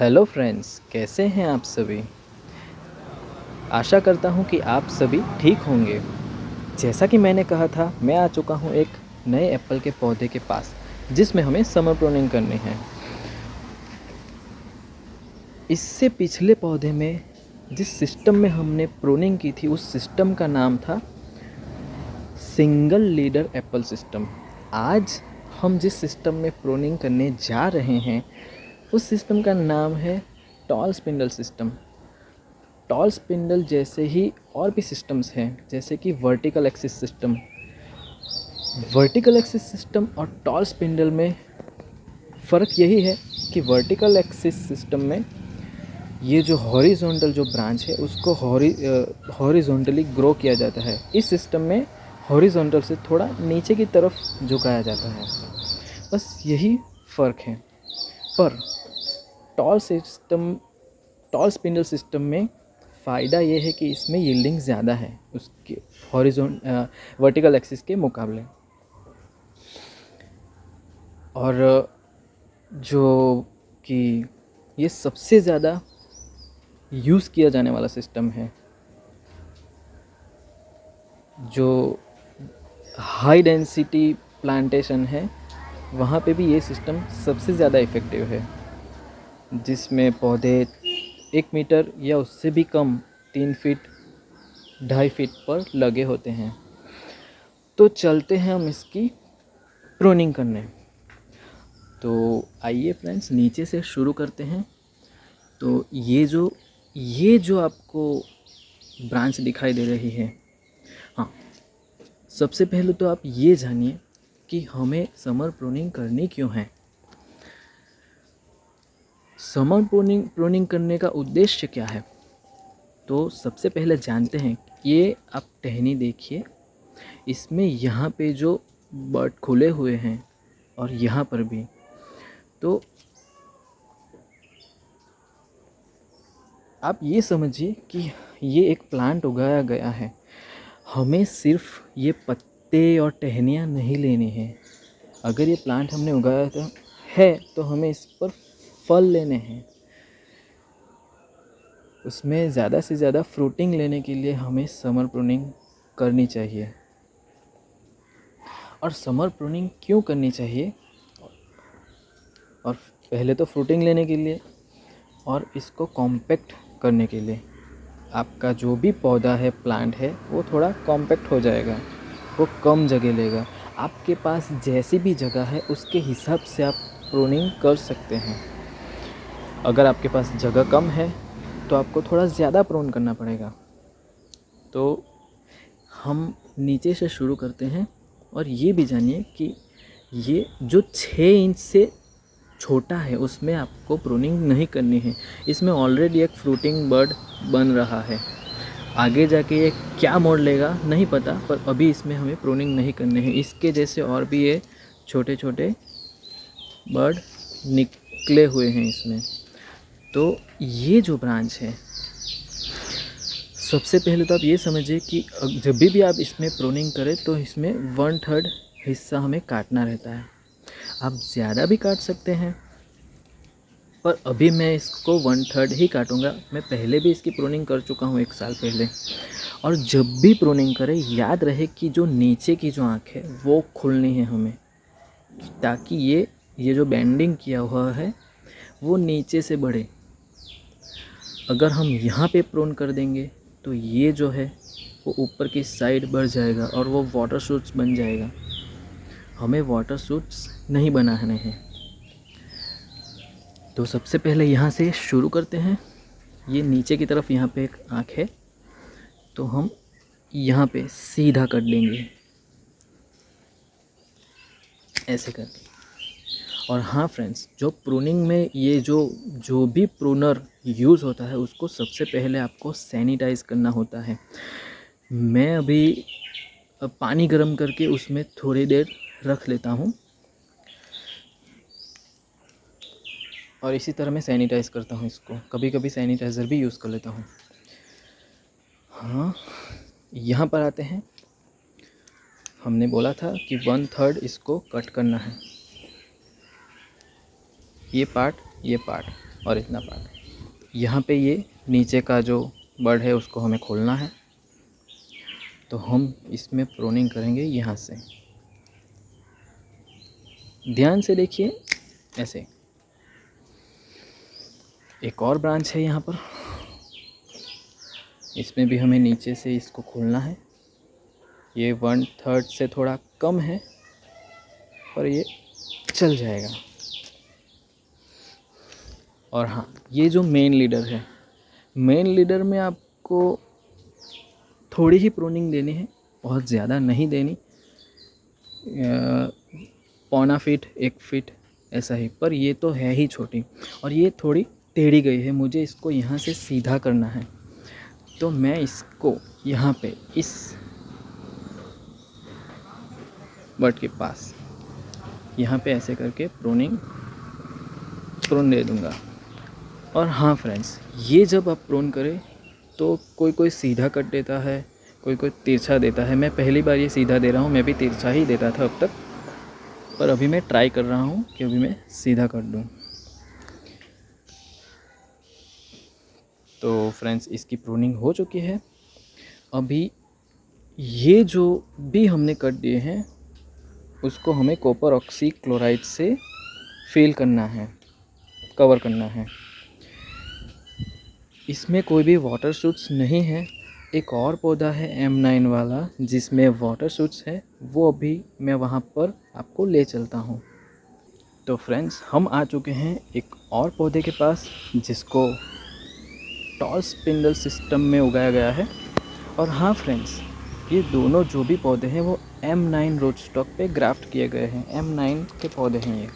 Hello friends, कैसे हैं आप सभी। आशा करता हूं कि आप सभी ठीक होंगे। जैसा कि मैंने कहा था, मैं आ चुका हूं एक नए एप्पल के पौधे के पास जिसमें हमें समर प्रूनिंग करनी है। इससे पिछले पौधे में जिस सिस्टम में हमने प्रूनिंग की थी, उस सिस्टम का नाम था सिंगल लीडर एप्पल सिस्टम। आज हम जिस सिस्टम में प्रूनिंग करने जा रहे हैं, उस सिस्टम का नाम है tall spindle system. Tall spindle जैसे ही और भी सिस्टम्स हैं, जैसे कि vertical axis system. Vertical axis system और टॉल स्पिंडल में फ़र्क यही है कि वर्टिकल एक्सिस सिस्टम में ये जो हॉरिजॉन्टल जो ब्रांच है उसको हॉरिजॉन्टली ग्रो किया जाता है। इस सिस्टम में हॉरिजॉन्टल से थोड़ा नीचे की तरफ झुकाया जाता है, बस यही फ़र्क है। पर टॉल स्पिंडल सिस्टम में फ़ायदा ये है कि इसमें यील्डिंग ज़्यादा है उसके वर्टिकल एक्सिस के मुकाबले। और जो कि ये सबसे ज़्यादा यूज़ किया जाने वाला सिस्टम है। जो हाई डेंसिटी प्लांटेशन है, वहाँ पे भी ये सिस्टम सबसे ज़्यादा इफ़ेक्टिव है, जिसमें पौधे 1 मीटर या उससे भी कम 3 फीट 2.5 फीट पर लगे होते हैं। तो चलते हैं हम इसकी प्रूनिंग करने। तो आइए फ्रेंड्स, नीचे से शुरू करते हैं। तो ये जो आपको ब्रांच दिखाई दे रही है, हाँ, सबसे पहले तो आप ये जानिए कि हमें समर प्रूनिंग करनी क्यों है। समर प्रूनिंग करने का उद्देश्य क्या है, तो सबसे पहले जानते हैं। ये आप टहनी देखिए, इसमें यहाँ पे जो बर्ड खुले हुए हैं और यहाँ पर भी, तो आप ये समझिए कि ये एक प्लांट उगाया गया है। हमें सिर्फ ये पत्ते और टहनियाँ नहीं लेनी है। अगर ये प्लांट हमने उगाया है तो हमें इस पर फल लेने हैं। उसमें ज़्यादा से ज़्यादा फ्रूटिंग लेने के लिए हमें समर प्रूनिंग करनी चाहिए। और समर प्रूनिंग क्यों करनी चाहिए, और पहले तो फ्रूटिंग लेने के लिए और इसको कॉम्पैक्ट करने के लिए। आपका जो भी पौधा है, प्लांट है, वो थोड़ा कॉम्पैक्ट हो जाएगा, वो कम जगह लेगा। आपके पास जैसी भी जगह है उसके हिसाब से आप प्रूनिंग कर सकते हैं। अगर आपके पास जगह कम है तो आपको थोड़ा ज़्यादा प्रून करना पड़ेगा। तो हम नीचे से शुरू करते हैं। और ये भी जानिए कि ये जो 6 इंच से छोटा है उसमें आपको प्रूनिंग नहीं करनी है। इसमें ऑलरेडी एक फ्रूटिंग बर्ड बन रहा है। आगे जाके ये क्या मोड़ लेगा नहीं पता, पर अभी इसमें हमें प्रूनिंग नहीं करनी है। इसके जैसे और भी ये छोटे छोटे बर्ड निकले हुए हैं इसमें। तो ये जो ब्रांच है, सबसे पहले तो आप ये समझिए कि जब भी आप इसमें प्रूनिंग करें तो इसमें 1/3 हिस्सा हमें काटना रहता है। आप ज़्यादा भी काट सकते हैं, पर अभी मैं इसको 1/3 ही काटूंगा। मैं पहले भी इसकी प्रूनिंग कर चुका हूँ 1 साल पहले। और जब भी प्रूनिंग करें, याद रहे कि जो नीचे की जो आँख है वो खुलनी है हमें, ताकि ये जो बेंडिंग किया हुआ है वो नीचे से बढ़े। अगर हम यहाँ पे प्रून कर देंगे तो ये जो है वो ऊपर की साइड बढ़ जाएगा और वो वाटर शूट्स बन जाएगा। हमें वाटर शूट्स नहीं बनाने हैं। तो सबसे पहले यहाँ से शुरू करते हैं। ये नीचे की तरफ यहाँ पे एक आँख है, तो हम यहाँ पे सीधा कर देंगे ऐसे करके। और हाँ फ्रेंड्स, जो प्रूनिंग में ये जो भी प्रूनर यूज़ होता है उसको सबसे पहले आपको सैनिटाइज़ करना होता है। मैं अभी पानी गर्म करके उसमें थोड़ी देर रख लेता हूँ और इसी तरह मैं सैनिटाइज़ करता हूँ इसको। कभी कभी सैनिटाइज़र भी यूज़ कर लेता हूँ। हाँ, यहाँ पर आते हैं। हमने बोला था कि 1/3 इसको कट करना है, ये पार्ट। और इतना पार्ट। यहाँ पे ये नीचे का जो बर्ड है उसको हमें खोलना है, तो हम इसमें प्रोनिंग करेंगे यहाँ से। ध्यान से देखिए, ऐसे। एक और ब्रांच है यहाँ पर, इसमें भी हमें नीचे से इसको खोलना है। ये 1/3 से थोड़ा कम है पर ये चल जाएगा। और हाँ, ये जो मेन लीडर है, मेन लीडर में आपको थोड़ी ही प्रूनिंग देनी है, बहुत ज़्यादा नहीं देनी, 1.25 फीट 1 फीट ऐसा ही। पर ये तो है ही छोटी और ये थोड़ी टेढ़ी गई है, मुझे इसको यहाँ से सीधा करना है। तो मैं इसको यहाँ पे इस बट के पास यहाँ पे ऐसे करके प्रून दे दूँगा। और हाँ फ्रेंड्स, ये जब आप प्रून करें तो कोई कोई सीधा कट देता है, कोई कोई तिरछा देता है। मैं पहली बार ये सीधा दे रहा हूँ, मैं भी तिरछा ही देता था अब तक, पर अभी मैं ट्राई कर रहा हूँ कि अभी मैं सीधा कर दूँ। तो फ्रेंड्स, इसकी प्रूनिंग हो चुकी है। अभी ये जो भी हमने कट दिए हैं उसको हमें कॉपर ऑक्सी क्लोराइड से फिल करना है, कवर करना है। इसमें कोई भी वाटर शूट्स नहीं है। एक और पौधा है M9 वाला जिसमें वाटर शूट्स है, वो अभी मैं वहाँ पर आपको ले चलता हूँ। तो फ्रेंड्स, हम आ चुके हैं एक और पौधे के पास जिसको टॉल स्पिंडल सिस्टम में उगाया गया है। और हाँ फ्रेंड्स, ये दोनों जो भी पौधे हैं वो M9 रोटस्टॉक पे ग्राफ्ट किए गए हैं, M9 के पौधे हैं ये।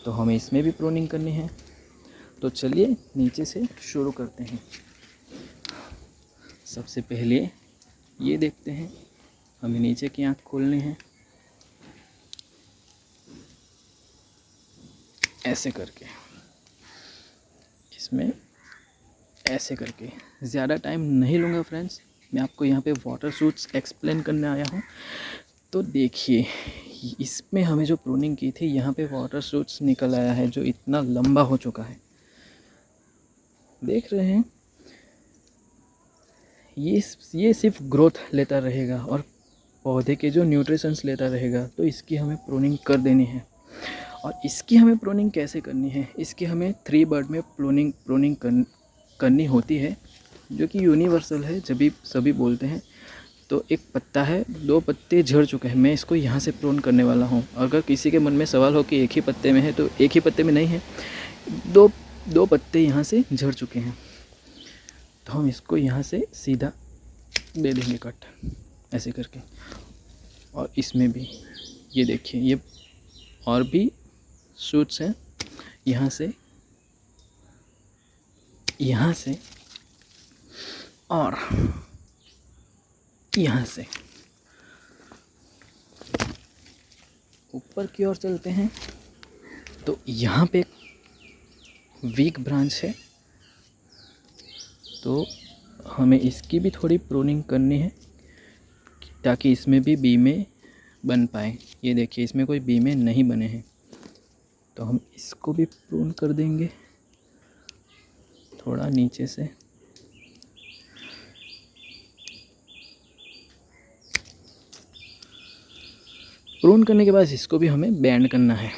तो हमें इसमें भी प्रूनिंग करनी है। तो चलिए नीचे से शुरू करते हैं। सबसे पहले ये देखते हैं, हमें नीचे की आँख खोलनी है ऐसे करके, इसमें ऐसे करके। ज़्यादा टाइम नहीं लूँगा फ्रेंड्स, मैं आपको यहाँ पे वाटर शूट्स एक्सप्लेन करने आया हूँ। तो देखिए, इसमें हमें जो प्रूनिंग की थी यहाँ पे वाटर शूट्स निकल आया है जो इतना लंबा हो चुका है, देख रहे हैं। ये सिर्फ ग्रोथ लेता रहेगा और पौधे के जो न्यूट्रिशंस लेता रहेगा, तो इसकी हमें प्रूनिंग कर देनी है। और इसकी हमें प्रूनिंग कैसे करनी है, इसकी हमें 3 बर्ड में प्रूनिंग करनी होती है, जो कि यूनिवर्सल है, जब भी सभी बोलते हैं। तो एक पत्ता है, 2 पत्ते झड़ चुके हैं, मैं इसको यहाँ से प्रून करने वाला हूँ। अगर किसी के मन में सवाल हो कि एक ही पत्ते में है, तो एक ही पत्ते में नहीं है, दो पत्ते यहाँ से झड़ चुके हैं। तो हम इसको यहाँ से सीधा दे देंगे कट ऐसे करके। और इसमें भी ये देखिए, ये और भी शूट्स हैं, यहाँ से और यहाँ से ऊपर की ओर चलते हैं। तो यहाँ पे वीक ब्रांच है, तो हमें इसकी भी थोड़ी प्रूनिंग करनी है ताकि इसमें भी बीमें बन पाए। ये देखिए, इसमें कोई बीमें नहीं बने हैं, तो हम इसको भी प्रून कर देंगे थोड़ा नीचे से। प्रून करने के बाद इसको भी हमें बैंड करना है।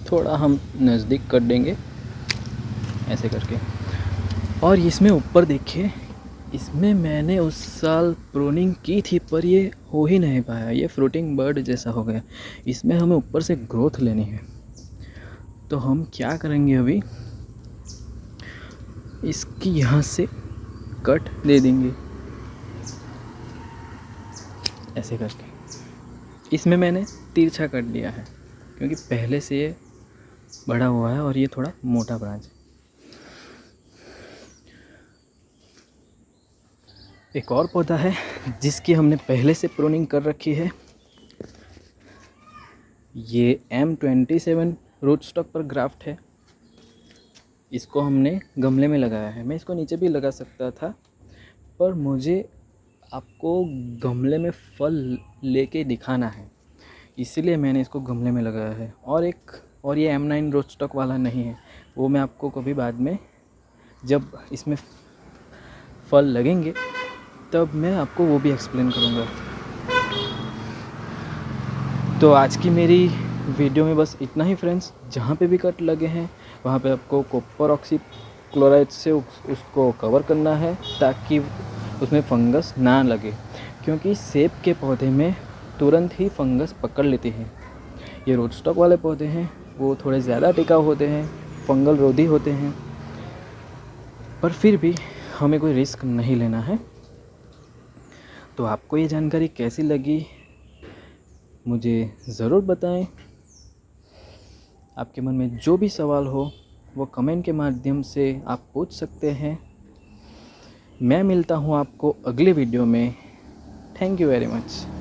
थोड़ा हम नज़दीक कर देंगे ऐसे करके। और इसमें ऊपर देखिए, इसमें मैंने उस साल प्रूनिंग की थी पर ये हो ही नहीं पाया, ये फ्रूटिंग बर्ड जैसा हो गया। इसमें हमें ऊपर से ग्रोथ लेनी है, तो हम क्या करेंगे, अभी इसकी यहाँ से कट दे देंगे ऐसे करके। इसमें मैंने तिरछा कट दिया है क्योंकि पहले से ये बड़ा हुआ है और ये थोड़ा मोटा ब्रांच है। एक और पौधा है जिसकी हमने पहले से प्रूनिंग कर रखी है। ये M27 रूट स्टॉक पर ग्राफ्ट है। इसको हमने गमले में लगाया है। मैं इसको नीचे भी लगा सकता था, पर मुझे आपको गमले में फल लेके दिखाना है, इसीलिए मैंने इसको गमले में लगाया है। और ये M9 रूट स्टॉक वाला नहीं है, वो मैं आपको कभी बाद में जब इसमें फल लगेंगे तब मैं आपको वो भी एक्सप्लेन करूँगा। तो आज की मेरी वीडियो में बस इतना ही फ्रेंड्स। जहाँ पे भी कट लगे हैं वहाँ पे आपको कॉपर ऑक्सी क्लोराइड से उसको कवर करना है ताकि उसमें फंगस ना लगे, क्योंकि सेब के पौधे में तुरंत ही फंगस पकड़ लेती है। ये रूट स्टॉक वाले पौधे हैं, वो थोड़े ज़्यादा टिकाऊ होते हैं, फंगल रोधी होते हैं, पर फिर भी हमें कोई रिस्क नहीं लेना है। तो आपको ये जानकारी कैसी लगी मुझे ज़रूर बताएं। आपके मन में जो भी सवाल हो वो कमेंट के माध्यम से आप पूछ सकते हैं। मैं मिलता हूँ आपको अगले वीडियो में। Thank you very much.